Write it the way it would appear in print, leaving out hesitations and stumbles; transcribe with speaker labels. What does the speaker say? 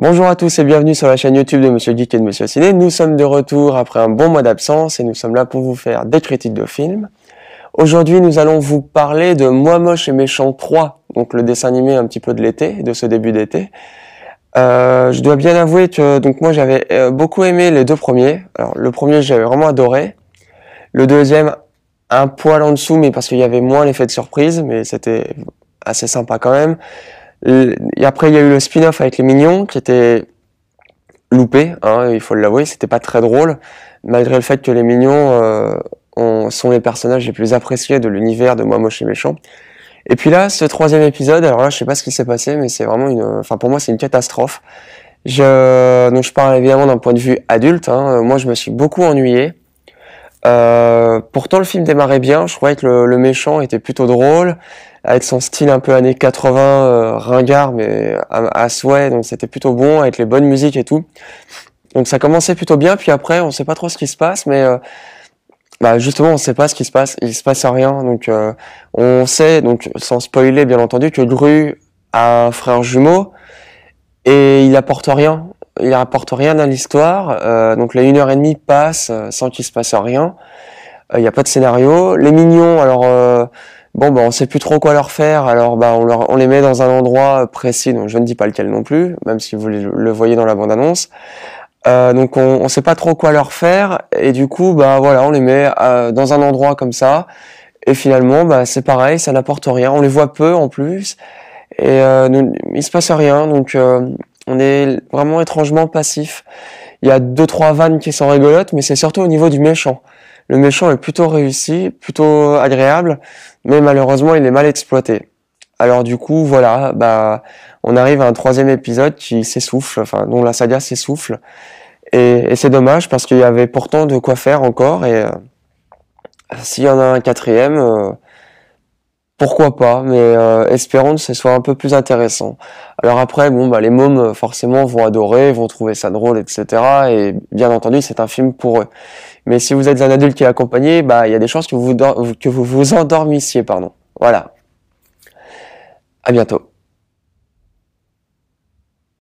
Speaker 1: Bonjour à tous et bienvenue sur la chaîne YouTube de Monsieur Geek et de Monsieur Ciné. Nous sommes de retour après un bon mois d'absence et nous sommes là pour vous faire des critiques de films. Aujourd'hui, nous allons vous parler de Moi Moche et Méchant 3, donc le dessin animé un petit peu de l'été, de ce début d'été. Je dois bien avouer que donc moi j'avais beaucoup aimé les deux premiers. Alors le premier j'avais vraiment adoré. Le deuxième un poil en dessous, mais parce qu'il y avait moins l'effet de surprise, mais c'était assez sympa quand même. Et après, il y a eu le spin-off avec les Mignons, qui était loupé, hein, il faut l'avouer, c'était pas très drôle, malgré le fait que les Mignons sont les personnages les plus appréciés de l'univers de Moi Moche et Méchant. Et puis là, ce troisième épisode, alors là, je sais pas ce qui s'est passé, mais c'est vraiment enfin pour moi, c'est une catastrophe. Donc je parle évidemment d'un point de vue adulte, hein, moi je me suis beaucoup ennuyé. Pourtant le film démarrait bien, je trouvais que le méchant était plutôt drôle, avec son style un peu années 80, ringard mais à souhait, donc c'était plutôt bon, avec les bonnes musiques et tout. Donc ça commençait plutôt bien, puis après on sait pas trop ce qui se passe, mais justement on sait pas ce qui se passe, il se passe rien, donc on sait, donc sans spoiler bien entendu, que Gru a un frère jumeau, et il apporte rien. Il apporte rien à l'histoire, donc les 1h30 passent sans qu'il se passe rien. Il n'y a pas de scénario. Les Mignons, alors on sait plus trop quoi leur faire, alors on les met dans un endroit précis, donc je ne dis pas lequel non plus, même si vous le voyez dans la bande-annonce. Donc on sait pas trop quoi leur faire, et du coup on les met dans un endroit comme ça, et finalement c'est pareil, ça n'apporte rien. On les voit peu en plus, et il se passe rien, donc on est vraiment étrangement passif. Il y a 2-3 vannes qui sont rigolotes, mais c'est surtout au niveau du méchant. Le méchant est plutôt réussi, plutôt agréable, mais malheureusement il est mal exploité. Alors du coup voilà, on arrive à un troisième épisode qui s'essouffle, enfin dont la saga s'essouffle, et c'est dommage parce qu'il y avait pourtant de quoi faire encore, et s'il y en a un quatrième, pourquoi pas, mais espérons que ce soit un peu plus intéressant. Alors après, les mômes forcément vont adorer, vont trouver ça drôle, etc. Et bien entendu, c'est un film pour eux. Mais si vous êtes un adulte qui est accompagné, il y a des chances que vous vous endormissiez, pardon. Voilà. À bientôt.